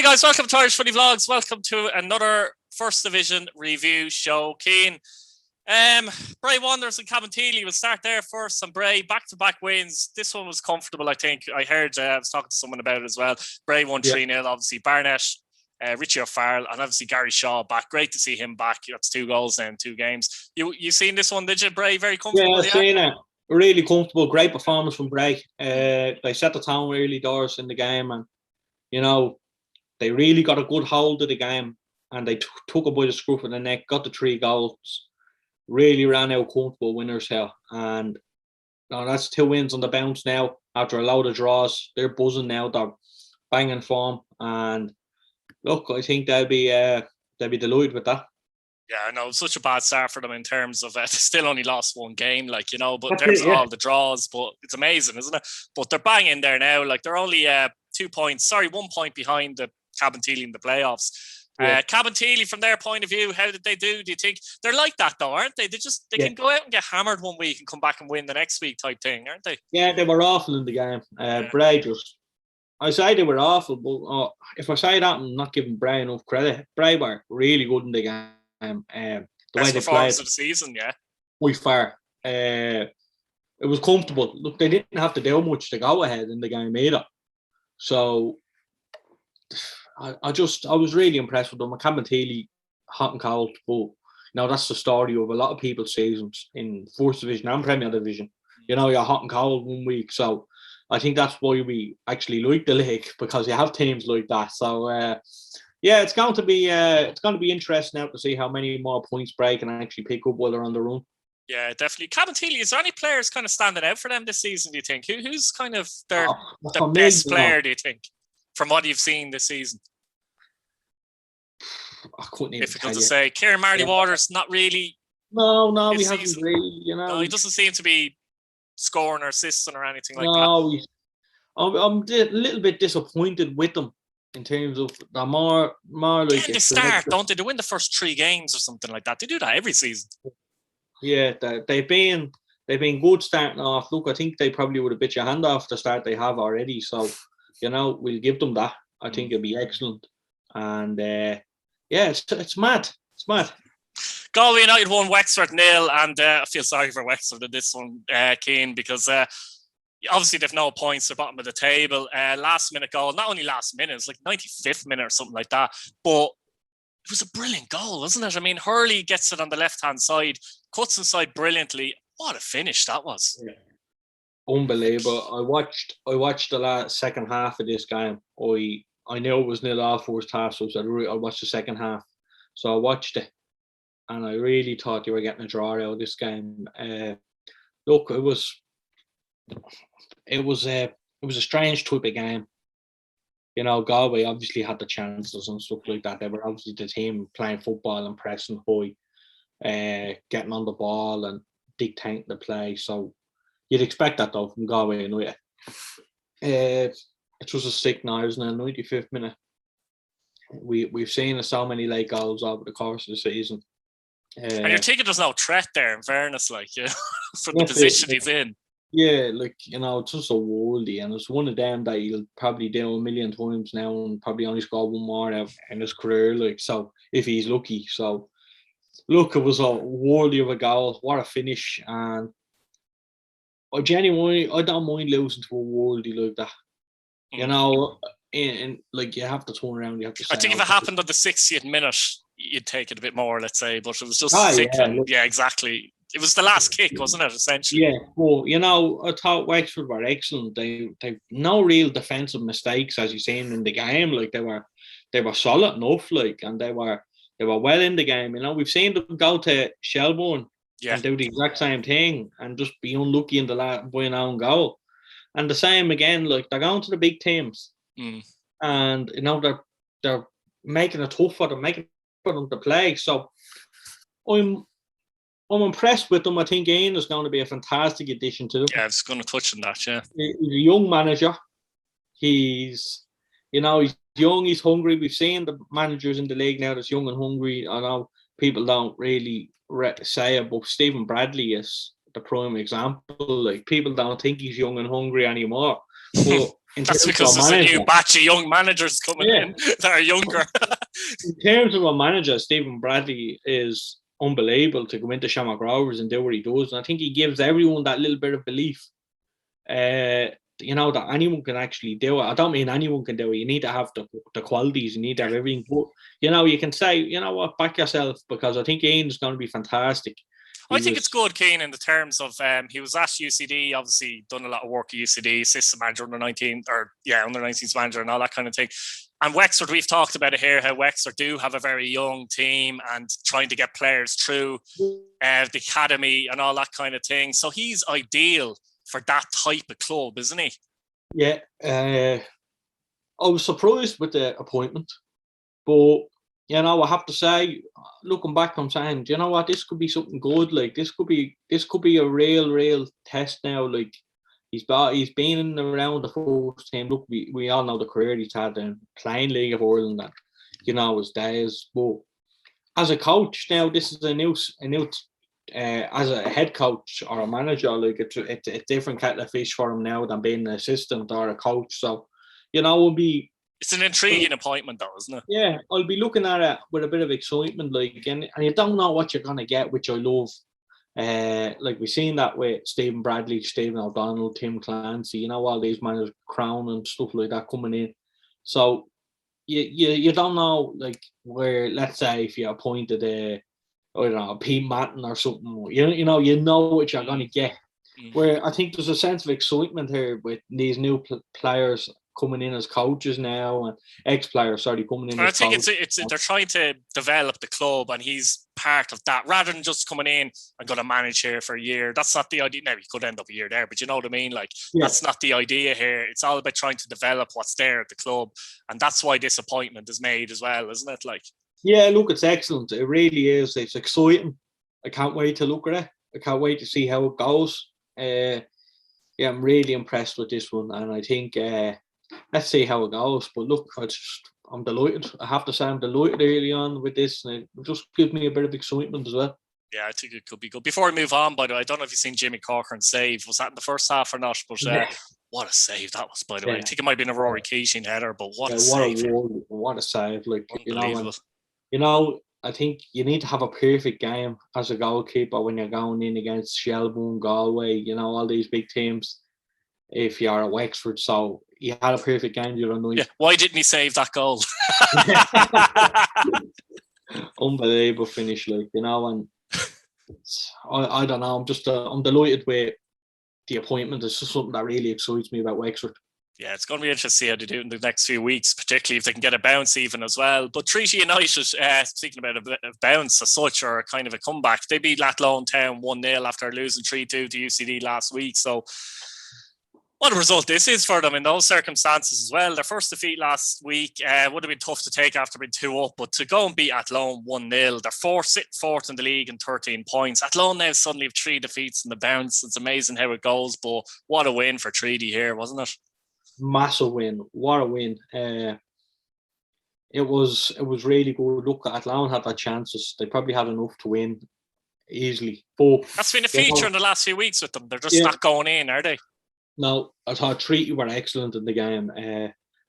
Hi guys, welcome to Irish Footy Vlogs. Welcome to another First Division review show. Keane, Bray Wanderers and Cabinteely. We'll start there first. And Bray, back-to-back wins. This one was comfortable, I think. I heard, I was talking to someone about it as well. Bray won 3-0, obviously. Barnett, Richie O'Farrell, and obviously Gary Shaw back. Great to see him back. That's 2 goals now in 2 games. You seen this one, did you, Bray? Very comfortable? Yeah, I've seen it. Really comfortable. Great performance from Bray. They set the tone early doors in the game, and, you know, they really got a good hold of the game, and they took it by the scruff of the neck, got the 3 goals, really ran out comfortable winners here. And that's 2 wins on the bounce now after a load of draws. They're buzzing now. They're banging form. And look, I think they'll be delighted with that. Yeah, I know. Such a bad start for them in terms of still only lost 1 game, but in terms of all the draws, but it's amazing, isn't it? But they're banging there now. They're only 1 point behind the Cabinteely in the playoffs. Cabinteely, from their point of view, how did they do? Do you think they're like that though, aren't they? They can go out and get hammered 1 week and come back and win the next week type thing, aren't they? Yeah, they were awful in the game. Bray I say they were awful, but if I say that, I'm not giving Bray enough credit. Bray were really good in the game. The Best way they performance played of the season, yeah. By far. It was comfortable. Look, they didn't have to do much to go ahead in the game either. So I was really impressed with them. Cabinteely, hot and cold, but that's the story of a lot of people's seasons in First Division and Premier Division. You're hot and cold 1 week, so I think that's why we actually like the league, because you have teams like that. So it's going to be interesting now to see how many more points Bray can actually pick up while they're on the run. Yeah, definitely. Cabinteely, is there any players kind of standing out for them this season, do you think? Who's kind of their best player, do you think, from what you've seen this season? I couldn't even difficult to say. Kieran Marley Waters, not really. No, he hasn't really. No, he doesn't seem to be scoring or assisting or anything like that. No, I'm a little bit disappointed with them in terms of the more like they start, don't they? They win the first 3 games or something like that. They do that every season. Yeah, they've been good starting off. Look, I think they probably would have bit your hand off the start they have already. So, we'll give them that. I think it'll be excellent. And it's mad. It's mad. Galway United won Wexford 0, and I feel sorry for Wexford in this one, Keane, because obviously they've no points. They're bottom of the table. Last minute goal, not only last minute, it's like 95th minute or something like that. But it was a brilliant goal, wasn't it? I mean, Hurley gets it on the left-hand side, cuts inside brilliantly. What a finish that was. Yeah. Unbelievable. I watched the last second half of this game. I knew it was 0-0 first half, so I watched the second half. So I watched it, and I really thought you were getting a draw out of this game. Look, it was a strange type of game. Galway obviously had the chances and stuff like that. They were obviously the team playing football and pressing high, getting on the ball and dictating the play. So you'd expect that though from Galway United. It was a stick now, isn't it? 95th minute. We've seen so many late goals over the course of the season. And you're thinking there's no threat there, in fairness, for the position he's in. Yeah, it's just so worldy, and it's one of them that he'll probably do 1 million times now and probably only score 1 more out in his career, so if he's lucky. So, look, it was a worldy of a goal. What a finish. And I don't mind losing to a worldy like that. And you have to turn around. You have to. I think if it happened at the 60th minute, you'd take it a bit more, let's say. But it was just yeah, exactly. It was the last kick, wasn't it? Essentially. Yeah. Well, I thought Wexford were excellent. They've no real defensive mistakes, as you've seen in the game. They were solid enough. And they were well in the game. We've seen them go to Shelbourne and do the exact same thing and just be unlucky in the by an own goal. And the same again, they're going to the big teams, and they're making it tough for them, making it for them to play. So I'm impressed with them. I think Ian is going to be a fantastic addition to them. Yeah, I was going to touch on that. Yeah, he's a young manager. He's young, he's hungry. We've seen the managers in the league now that's young and hungry. I know people don't really say it, but Stephen Bradley is the prime example. People don't think he's young and hungry anymore. But That's because there's a new batch of young managers coming in that are younger. In terms of a manager, Stephen Bradley is unbelievable to go into Shamrock Rovers and do what he does. And I think he gives everyone that little bit of belief, that anyone can actually do it. I don't mean anyone can do it. You need to have the qualities. You need to have everything. But, you can say, you know what, back yourself, because I think Ian's going to be fantastic. I think it's good, Keane, in the terms of he was at UCD, obviously done a lot of work at UCD, assistant manager under 19s manager and all that kind of thing. And Wexford, we've talked about it here, how Wexford do have a very young team and trying to get players through the academy and all that kind of thing. So he's ideal for that type of club, isn't he? Yeah. I was surprised with the appointment, but I have to say, looking back, I'm saying, do you know what? This could be something good. Like this could be a real test now. Like he's been in around the first team. Look, we all know the career he's had in playing League of Ireland and his days. But as a coach now, this is a new as a head coach or a manager. Like it's a different kettle of fish for him now than being an assistant or a coach. So it'll be. It's an intriguing appointment, though, isn't it? Yeah, I'll be looking at it with a bit of excitement, and you don't know what you're gonna get, which I love. Like we've seen that with Stephen Bradley, Stephen O'Donnell, Tim Clancy, all these managers, Crown and stuff like that coming in. So you don't know, like, where, let's say, if you appointed a Pete Matton or something, you know what you're gonna get. Where I think there's a sense of excitement here with these new players coming in as coaches now, and ex-players, coming in. I think it's they're trying to develop the club, and he's part of that, rather than just coming in and going to manage here for a year. That's not the idea. Now he could end up a year there, but you know what I mean. Like that's not the idea here. It's all about trying to develop what's there at the club, and that's why this appointment is made as well, isn't it? Like, yeah, look, it's excellent. It really is. It's exciting. I can't wait to look at it. I can't wait to see how it goes. I'm really impressed with this one, and I think. Let's see how it goes. But look, I'm delighted. I have to say I'm delighted early on with this, and it just gives me a bit of excitement as well. Yeah, I think it could be good. Before we move on, by the way, I don't know if you've seen Jimmy Corcoran's save. Was that in the first half or not? But what a save that was, by the way. I think it might have been a Rory Keating header, but what a save. What a save. Like, I think you need to have a perfect game as a goalkeeper when you're going in against Shelbourne, Galway, all these big teams. If you're at Wexford, so he had a perfect game the other night. Yeah. Why didn't he save that goal? Unbelievable finish, and I don't know. I'm delighted with the appointment. It's just something that really excites me about Wexford. Yeah, it's going to be interesting to see how they do in the next few weeks, particularly if they can get a bounce even as well. But Treaty United, speaking about a bounce as such, or kind of a comeback, they beat Athlone Town 1-0 after losing 3-2 to UCD last week. So what a result this is for them in those circumstances as well. Their first defeat last week would have been tough to take after being 2 up, but to go and beat Athlone 1-0, they're sitting fourth in the league in 13 points. Athlone now suddenly have 3 defeats in the bounce. It's amazing how it goes, but what a win for Treaty here, wasn't it? Massive win. What a win. It was really good. Look, Athlone had their chances. They probably had enough to win easily. But that's been a feature in the last few weeks with them. They're just not going in, are they? No, I thought Treaty were excellent in the game.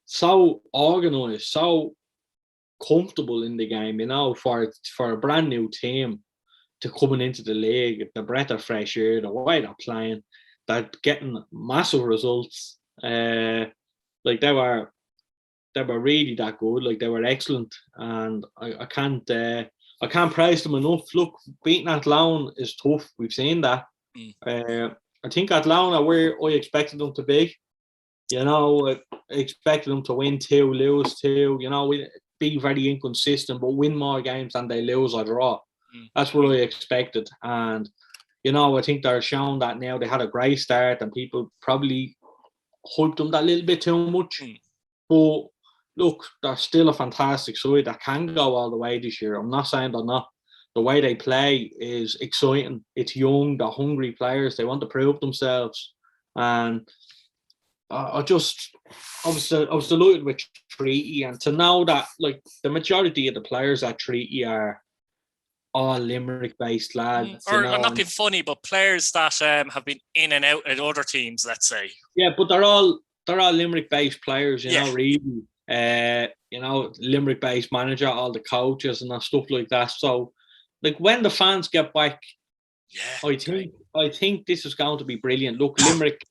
So organised, so comfortable in the game, for a brand new team to coming into the league, the breath of fresh air, the way they're playing, they're getting massive results. Like they were really that good. Like they were excellent, and I can't praise them enough. Look, beating Athlone is tough. We've seen that. I think Athlone are where I expected them to be. I expected them to win 2, lose 2. Be very inconsistent, but win more games than they lose or draw. That's what I expected, and I think they're showing that now. They had a great start, and people probably hyped them that little bit too much. But look, they're still a fantastic side that can go all the way this year. I'm not saying they're not. The way they play is exciting. It's young, they're hungry players. They want to prove themselves. And I was delighted with Treaty, and to know that like the majority of the players at Treaty are all Limerick-based lads. Or not being funny, but players that have been in and out at other teams, let's say. Yeah, but they're all Limerick-based players, you know, really. You know, Limerick-based manager, all the coaches and stuff like that. So, like, when the fans get back, I think this is going to be brilliant. Look, Limerick.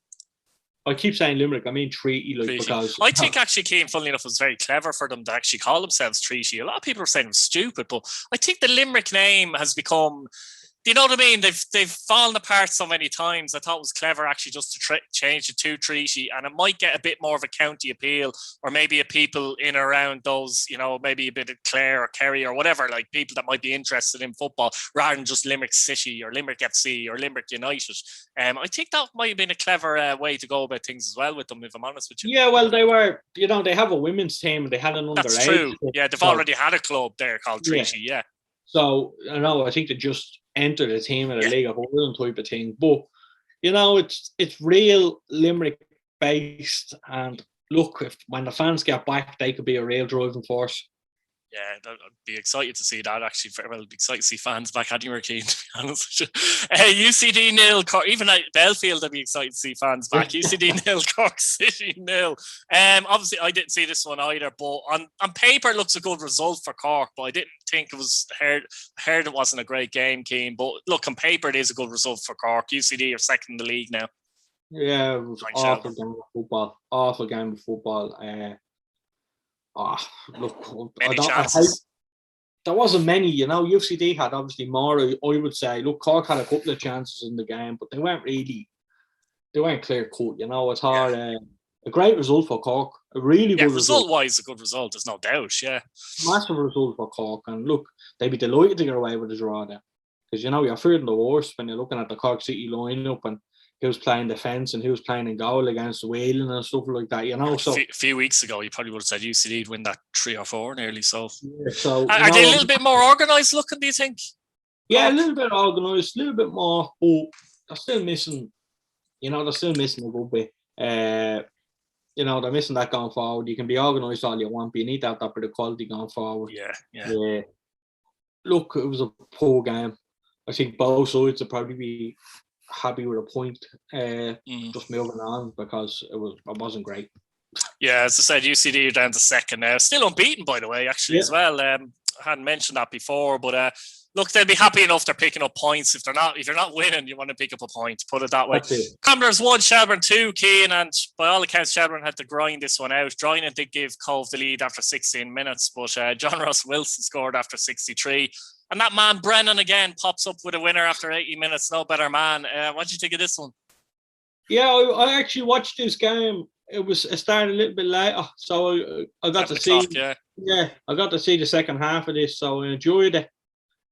I keep saying Limerick. I mean Treaty, like, because I think actually, Keane, funnily enough, it was very clever for them to actually call themselves Treaty. A lot of people are saying it was stupid, but I think the Limerick name has become. Do you know what I mean? They've fallen apart so many times. I thought it was clever actually just to change it to Treaty, and it might get a bit more of a county appeal, or maybe a people in or around those, you know, maybe a bit of Clare or Kerry or whatever, like people that might be interested in football rather than just Limerick City or Limerick FC or Limerick United. I think that might have been a clever way to go about things as well with them, if I'm honest with you. Yeah, well, they were, you know, they have a women's team and they had an underage. That's true. Yeah, they've already had a club there called Treaty. Yeah. So, you know, I think they just entered the team in a League of Ireland type of thing. But, you know, it's real Limerick based. And look, when the fans get back, they could be a real driving force. Yeah, I'd be excited to see that. Actually, well, I'd be excited to see fans back anywhere, Keane, to be honest with you. UCD 0, even at Belfield, I'd be excited to see fans back. UCD 0, Cork City 0. Obviously, I didn't see this one either, but on paper, it looks a good result for Cork, but I didn't think it was, heard it wasn't a great game, Keane. But look, on paper, it is a good result for Cork. UCD are second in the league now. Yeah, it was awful game of football. Awful game of football. Look, there wasn't many, you know. UCD had obviously more, I would say. Look, Cork had a couple of chances in the game, but they weren't clear cut, you know. It's hard. A great result for Cork. A really good result. Result-wise, a good result, there's no doubt, yeah. Massive result for Cork. And look, they'd be delighted to get away with a draw there. Because, you know, you're fearing the worst when you're looking at the Cork City lineup and he was playing defence and he was playing in goal against the Whelan and stuff like that, you know. So a few weeks ago, you probably would have said UCD'd win that 3 or 4 nearly. So, are they a little bit more organised looking, do you think? Yeah, a little bit organised, a little bit more, but they're still missing. You know, they're still missing a good bit. You know, they're missing that going forward. You can be organised all you want, but you need to have that bit of quality going forward. Yeah. Look, it was a poor game. I think both sides would probably be happy with a point, just moving on, because it wasn't great. Yeah, as I said, UCD are down to second now, still unbeaten by the way, actually, as well. I hadn't mentioned that before, but look, they'll be happy enough they're picking up points. If you're not winning, you want to pick up a point, put it that way. Commoners 1, Shelbourne 2, Keane, and by all accounts Shelbourne had to grind this one out. Droynan did give Cove the lead after 16 minutes, but John Ross Wilson scored after 63. And that man, Brennan, again, pops up with a winner after 80 minutes. No better man. What did you think of this one? Yeah, I actually watched this game. It started a little bit later, so I got to see. I got to see the second half of this, so I enjoyed it.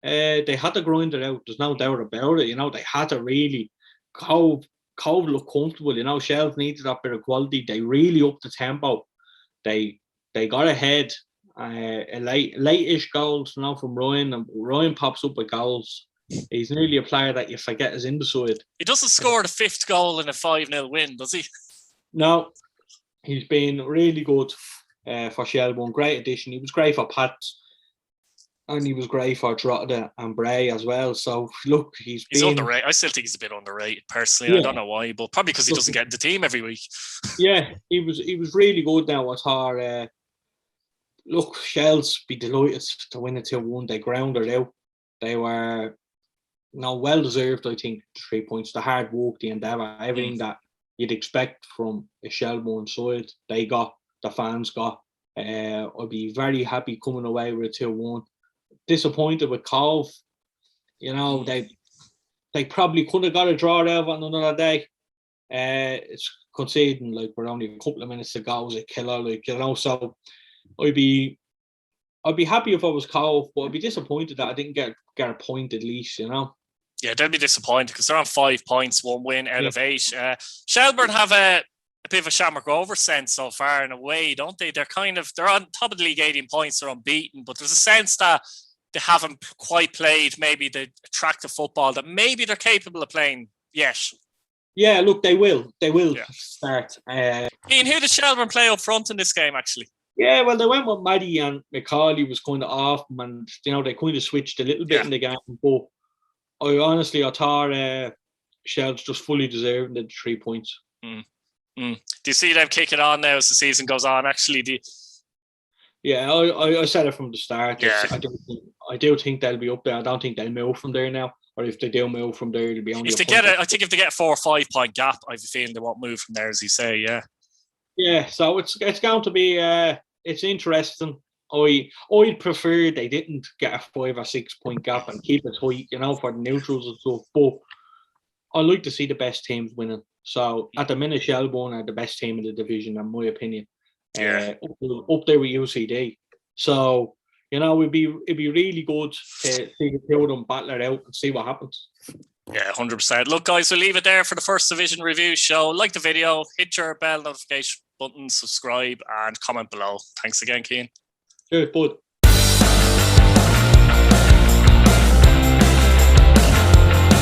They had to grind it out. There's no doubt about it. You know, they had to really. Cove looked comfortable. You know, Shells needed that bit of quality. They really upped the tempo. They got ahead. Late-ish goals, you know, from Ryan, and Ryan pops up with goals. He's nearly a player that you forget is in the side. He doesn't score the 5th goal in a 5-0 win, does he? No, he's been really good for Shelbourne. Great addition. He was great for Pat, and he was great for Drogheda and Bray as well. So look, he's underrated. I still think he's a bit underrated personally. Yeah. I don't know why, but probably because he doesn't get in the team every week. Yeah, he was really good now at our. Look, Shells be delighted to win it 2-1. They grounded out. They were well deserved, I think, 3 points. The hard work, the endeavour, everything that you'd expect from a Shelbourne side, they got, the fans got. I'd be very happy coming away with a 2-1. Disappointed with Cove. You know, they probably could have got a draw out of it on another day. It's conceding, like, we're only a couple of minutes to go, was a killer, like, you know, so I'd be happy if I was Cove, but I'd be disappointed that I didn't get a point at least, you know. Yeah, they'll be disappointed because they're on 5 points, 1 win out of 8. Shelbourne have a bit of a Shamrock Rovers sense so far in a way, don't they? They're on top of the league, 18 points, they're unbeaten, but there's a sense that they haven't quite played maybe the attractive football that maybe they're capable of playing yet. Yeah, look, they will start. Ian, who did Shelbourne play up front in this game actually? Yeah, well, they went with Maddie, and McCauley was kind of off them, and, you know, they kind of switched a little bit in the game. But I thought Shells just fully deserved the 3 points. Do you see them kicking on now as the season goes on? Actually, Yeah, I said it from the start. Yeah. I do think they'll be up there. I don't think they'll move from there now. Or if they do move from there, it'll be only. I think if they get a 4 or 5 point gap, I have a feeling they won't move from there, as you say. Yeah. Yeah, so it's going to be it's interesting. I'd prefer they didn't get a 5 or 6 point gap and keep it high, for the neutrals and stuff. But I like to see the best teams winning. So at the minute, Shelbourne are the best team in the division, in my opinion. Yeah. Up there with UCD. So it'd be really good to see the two of them battle it out and see what happens. Yeah, 100%. Look, guys, we'll leave it there for the First Division review show. Like the video, hit your bell notification button, subscribe, and comment below. Thanks again, Cian. Cheers, bud.